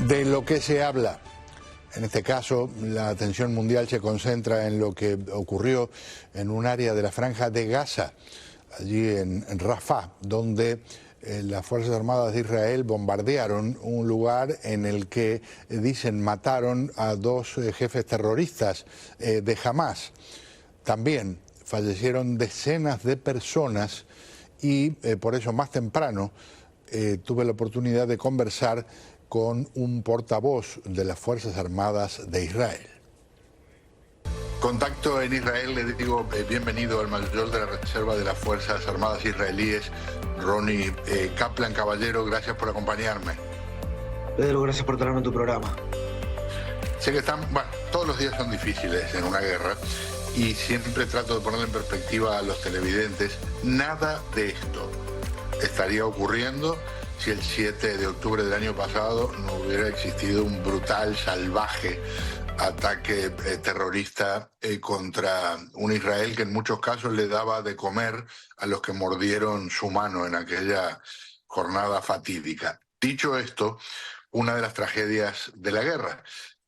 De lo que se habla, en este caso, la atención mundial se concentra en lo que ocurrió en un área de la Franja de Gaza, allí en Rafah, donde las Fuerzas Armadas de Israel bombardearon un lugar en el que, dicen, mataron a dos jefes terroristas de Hamás. También fallecieron decenas de personas y por eso más temprano tuve la oportunidad de conversar con un portavoz de las Fuerzas Armadas de Israel. Contacto en Israel, le digo bienvenido al mayor de la reserva de las Fuerzas Armadas israelíes, Ronnie Kaplan. Caballero, gracias por acompañarme. Pedro, gracias por tenerme en tu programa. Sé que todos los días son difíciles en una guerra y siempre trato de poner en perspectiva a los televidentes. Nada de esto estaría ocurriendo si el 7 de octubre del año pasado no hubiera existido un brutal, salvaje ataque terrorista contra un Israel que en muchos casos le daba de comer a los que mordieron su mano en aquella jornada fatídica. Dicho esto, una de las tragedias de la guerra.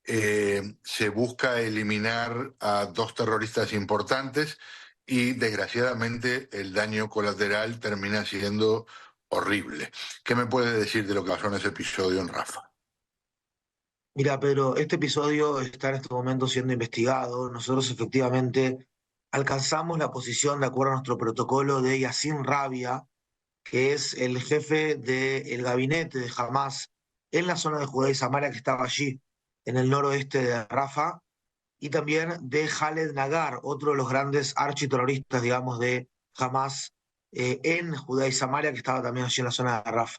Se busca eliminar a dos terroristas importantes y desgraciadamente el daño colateral termina siendo horrible. ¿Qué me puede decir de lo que pasó en ese episodio en Rafah? Mira, Pedro, este episodio está en este momento siendo investigado. Nosotros efectivamente alcanzamos la posición, de acuerdo a nuestro protocolo, de Yassin Rabia, que es el jefe del gabinete de Hamás en la zona de Judea y Samaria, que estaba allí, en el noroeste de Rafah, y también de Khaled Nagar, otro de los grandes architerroristas, digamos, de Hamás en Judea y Samaria, que estaba también allí en la zona de Rafah.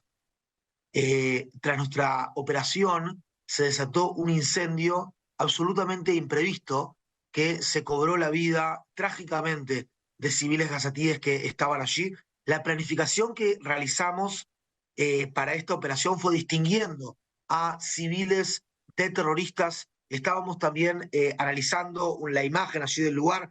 Tras nuestra operación se desató un incendio absolutamente imprevisto que se cobró la vida trágicamente de civiles gazatíes que estaban allí. La planificación que realizamos para esta operación fue distinguiendo a civiles de terroristas. Estábamos también analizando la imagen allí del lugar.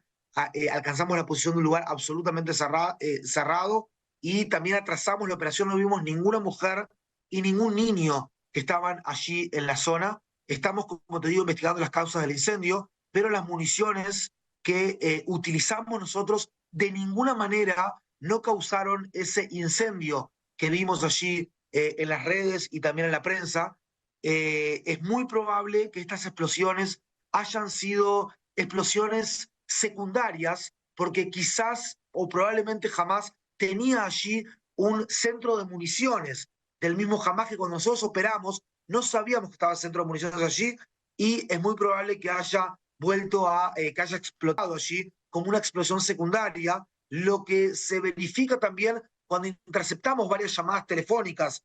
Alcanzamos la posición de un lugar absolutamente cerrado y también atrasamos la operación. No vimos ninguna mujer y ningún niño que estaban allí en la zona. Estamos, como te digo, investigando las causas del incendio, pero las municiones que utilizamos nosotros de ninguna manera no causaron ese incendio que vimos allí en las redes y también en la prensa. Es muy probable que estas explosiones hayan sido explosiones secundarias, porque quizás o probablemente jamás tenía allí un centro de municiones del mismo Hamás, que cuando nosotros operamos no sabíamos que estaba el centro de municiones allí, y es muy probable que haya vuelto que haya explotado allí como una explosión secundaria, lo que se verifica también cuando interceptamos varias llamadas telefónicas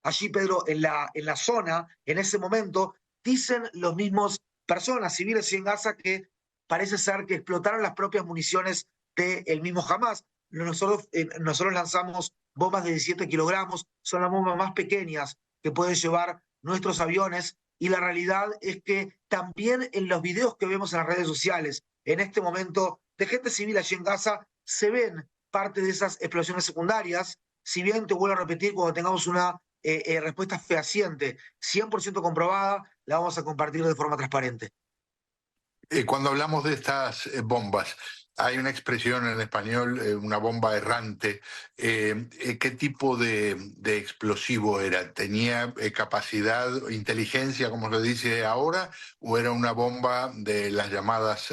allí, Pedro, en la zona. En ese momento dicen los mismos personas civiles en Gaza que parece ser que explotaron las propias municiones del mismo Hamás. Nosotros lanzamos bombas de 17 kilogramos, son las bombas más pequeñas que pueden llevar nuestros aviones, y la realidad es que también en los videos que vemos en las redes sociales, en este momento, de gente civil allí en Gaza, se ven parte de esas explosiones secundarias. Si bien, te vuelvo a repetir, cuando tengamos una respuesta fehaciente, 100% comprobada, la vamos a compartir de forma transparente. Cuando hablamos de estas bombas, hay una expresión en español, una bomba errante. ¿Qué tipo de explosivo era? ¿Tenía capacidad, inteligencia, como se dice ahora, o era una bomba de las llamadas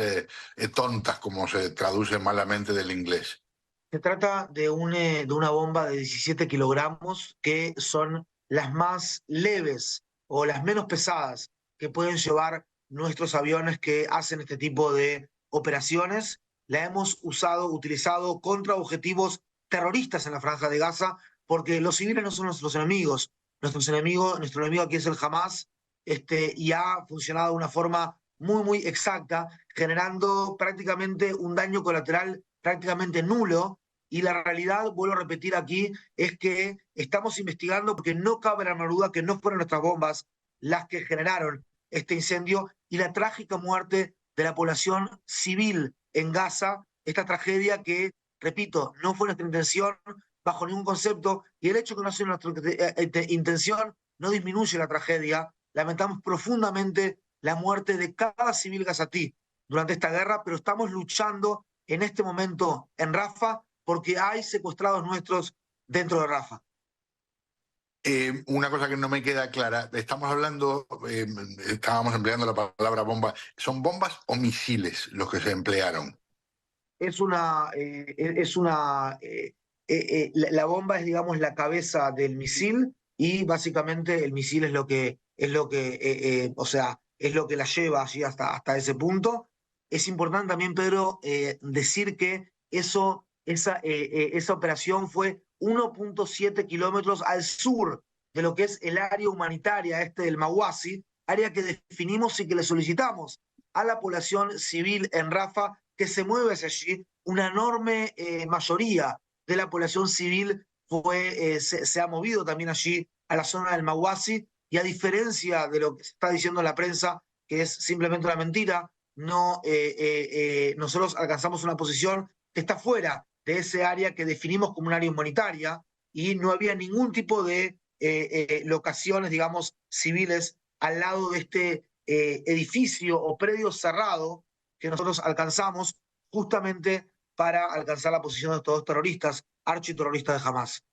tontas, como se traduce malamente del inglés? Se trata de una bomba de 17 kilogramos, que son las más leves o las menos pesadas que pueden llevar nuestros aviones que hacen este tipo de operaciones. La hemos utilizado contra objetivos terroristas en la Franja de Gaza, porque los civiles no son nuestros enemigos. Nuestro enemigo aquí es el Hamás, y ha funcionado de una forma muy, muy exacta, generando prácticamente un daño colateral prácticamente nulo. Y la realidad, vuelvo a repetir aquí, es que estamos investigando, porque no cabe la menor duda que no fueron nuestras bombas las que generaron este incendio y la trágica muerte de la población civil en Gaza, esta tragedia que, repito, no fue nuestra intención bajo ningún concepto, y el hecho de que no sea nuestra intención no disminuye la tragedia. lamentamos profundamente la muerte de cada civil gazatí durante esta guerra, pero estamos luchando en este momento en Rafah porque hay secuestrados nuestros dentro de Rafah. Una cosa que no me queda clara, estamos hablando, estábamos empleando la palabra bomba, ¿son bombas o misiles los que se emplearon? La bomba es, digamos, la cabeza del misil y básicamente el misil o sea, es lo que la lleva allí hasta ese punto. Es importante también, Pedro, decir que esa operación fue 1,7 kilómetros al sur de lo que es el área humanitaria del Mawasi, área que definimos y que le solicitamos a la población civil en Rafah que se mueve hacia allí. Una enorme mayoría de la población civil se ha movido también allí a la zona del Mawasi, y a diferencia de lo que se está diciendo en la prensa, que es simplemente una mentira, nosotros alcanzamos una posición que está fuera de ese área que definimos como un área humanitaria, y no había ningún tipo de locaciones, digamos, civiles al lado de este edificio o predio cerrado que nosotros alcanzamos justamente para alcanzar la posición de estos dos terroristas, architerroristas de Hamas.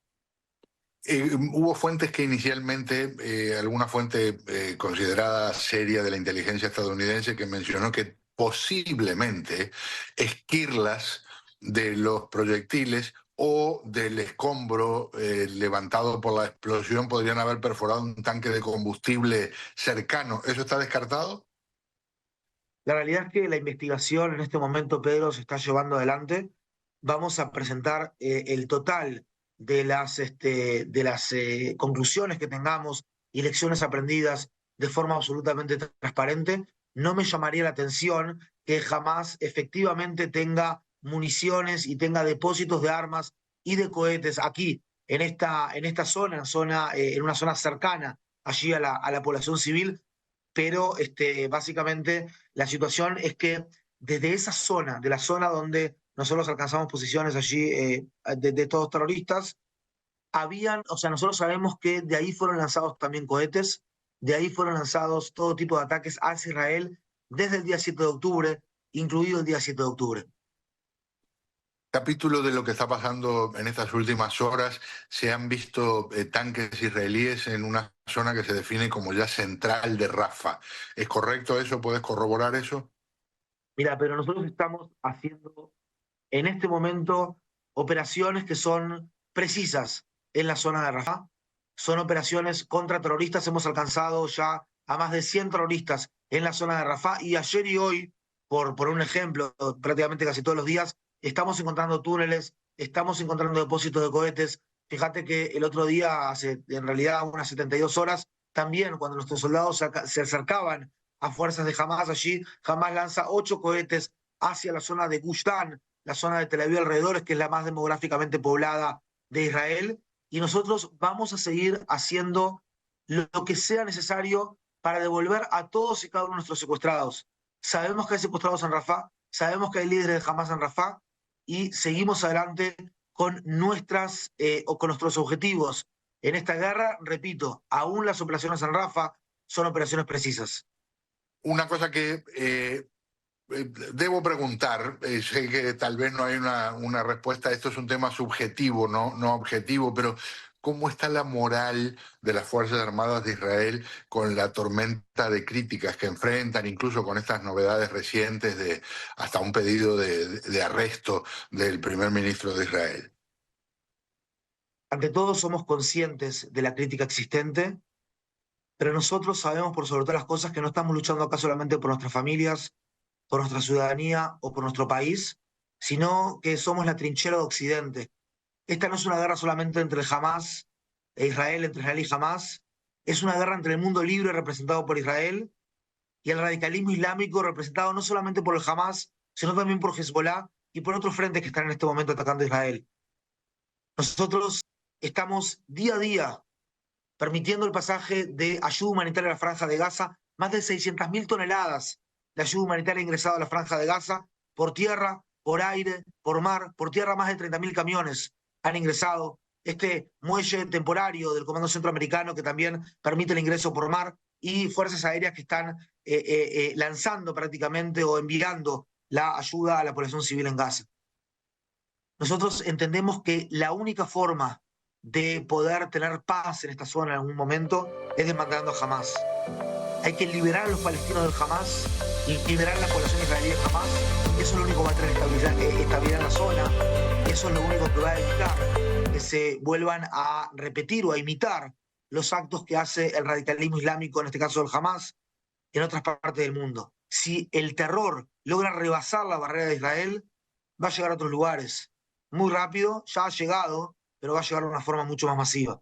Hubo fuentes que inicialmente, alguna fuente considerada seria de la inteligencia estadounidense, que mencionó que posiblemente esquirlas de los proyectiles o del escombro levantado por la explosión podrían haber perforado un tanque de combustible cercano. ¿Eso está descartado? La realidad es que la investigación en este momento, Pedro, se está llevando adelante. Vamos a presentar el total de las conclusiones que tengamos y lecciones aprendidas de forma absolutamente transparente. No me llamaría la atención que jamás efectivamente tenga municiones y tenga depósitos de armas y de cohetes aquí, en esta zona, en una zona cercana allí a la población civil, pero básicamente la situación es que desde esa zona, de la zona donde nosotros alcanzamos posiciones allí de todos terroristas, o sea, nosotros sabemos que de ahí fueron lanzados también cohetes, de ahí fueron lanzados todo tipo de ataques hacia Israel desde el día 7 de octubre, incluido el día 7 de octubre. Capítulo de lo que está pasando en estas últimas horas, se han visto tanques israelíes en una zona que se define como ya central de Rafah. ¿Es correcto eso? ¿Puedes corroborar eso? Mira, pero nosotros estamos haciendo en este momento operaciones que son precisas en la zona de Rafah. Son operaciones contra terroristas. Hemos alcanzado ya a más de 100 terroristas en la zona de Rafah, y ayer y hoy, por un ejemplo, prácticamente casi todos los días, estamos encontrando túneles, estamos encontrando depósitos de cohetes. Fíjate que el otro día, hace en realidad unas 72 horas, también cuando nuestros soldados se acercaban a fuerzas de Hamas allí, Hamas lanza 8 cohetes hacia la zona de Gush Dan, la zona de Tel Aviv alrededores, que es la más demográficamente poblada de Israel, y nosotros vamos a seguir haciendo lo que sea necesario para devolver a todos y cada uno de nuestros secuestrados. Sabemos que hay secuestrados en Rafah, sabemos que hay líderes de Hamas en Rafah, y seguimos adelante con con nuestros objetivos en esta guerra. Repito, aún las operaciones en Rafah son operaciones precisas. Una cosa que debo preguntar, sé que tal vez no hay una respuesta, esto es un tema subjetivo, no objetivo, pero ¿cómo está la moral de las Fuerzas Armadas de Israel con la tormenta de críticas que enfrentan, incluso con estas novedades recientes de hasta un pedido de arresto del primer ministro de Israel? Ante todo, somos conscientes de la crítica existente, pero nosotros sabemos por sobre todas las cosas que no estamos luchando acá solamente por nuestras familias, por nuestra ciudadanía o por nuestro país, sino que somos la trinchera de Occidente. Esta no es una guerra solamente entre Hamas e Israel, entre Israel y Hamas, es una guerra entre el mundo libre representado por Israel y el radicalismo islámico representado no solamente por el Hamas, sino también por Hezbollah y por otros frentes que están en este momento atacando a Israel. Nosotros estamos día a día permitiendo el pasaje de ayuda humanitaria a la Franja de Gaza. Más de 600.000 toneladas de ayuda humanitaria ha ingresado a la Franja de Gaza por tierra, por aire, por mar. Por tierra, más de 30.000 camiones han ingresado este muelle temporario del Comando Centroamericano que también permite el ingreso por mar y fuerzas aéreas que están lanzando prácticamente o enviando la ayuda a la población civil en Gaza. Nosotros entendemos que la única forma de poder tener paz en esta zona en algún momento es desmantelando a Hamas. Hay que liberar a los palestinos del Hamas y liberar a la población israelí del Hamas. Eso es lo único que va a traer estabilidad en la zona. Eso es lo único que va a evitar que se vuelvan a repetir o a imitar los actos que hace el radicalismo islámico, en este caso el Hamas, en otras partes del mundo. Si el terror logra rebasar la barrera de Israel, va a llegar a otros lugares. Muy rápido, ya ha llegado, pero va a llegar de una forma mucho más masiva.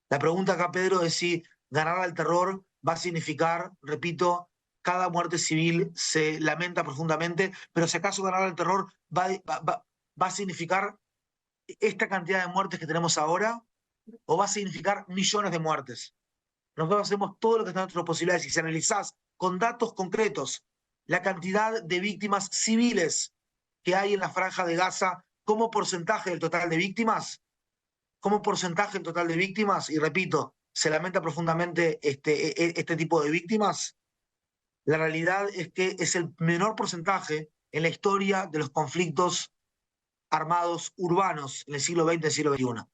La pregunta acá, Pedro, es si ganar al terror va a significar, repito, cada muerte civil se lamenta profundamente, pero si acaso ganar al terror va a significar esta cantidad de muertes que tenemos ahora, o va a significar millones de muertes. Nosotros hacemos todo lo que está en nuestras posibilidades y si analizás con datos concretos la cantidad de víctimas civiles que hay en la franja de Gaza como porcentaje del total de víctimas, y repito, se lamenta profundamente este tipo de víctimas, la realidad es que es el menor porcentaje en la historia de los conflictos armados urbanos en el siglo XX y el siglo XXI.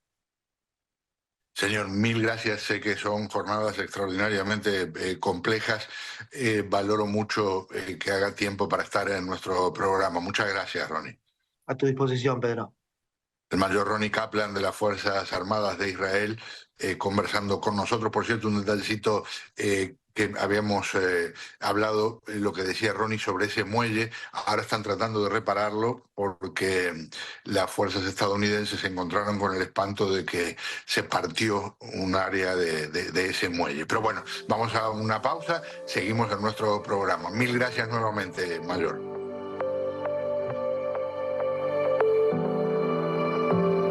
Señor, mil gracias. Sé que son jornadas extraordinariamente complejas. Valoro mucho que haga tiempo para estar en nuestro programa. Muchas gracias, Ronnie. A tu disposición, Pedro. El mayor Ronnie Kaplan de las Fuerzas Armadas de Israel, conversando con nosotros. Por cierto, un detallecito que habíamos hablado, lo que decía Ronnie sobre ese muelle. Ahora están tratando de repararlo porque las fuerzas estadounidenses se encontraron con el espanto de que se partió un área de ese muelle. Pero bueno, vamos a una pausa, seguimos en nuestro programa. Mil gracias nuevamente, Mayor.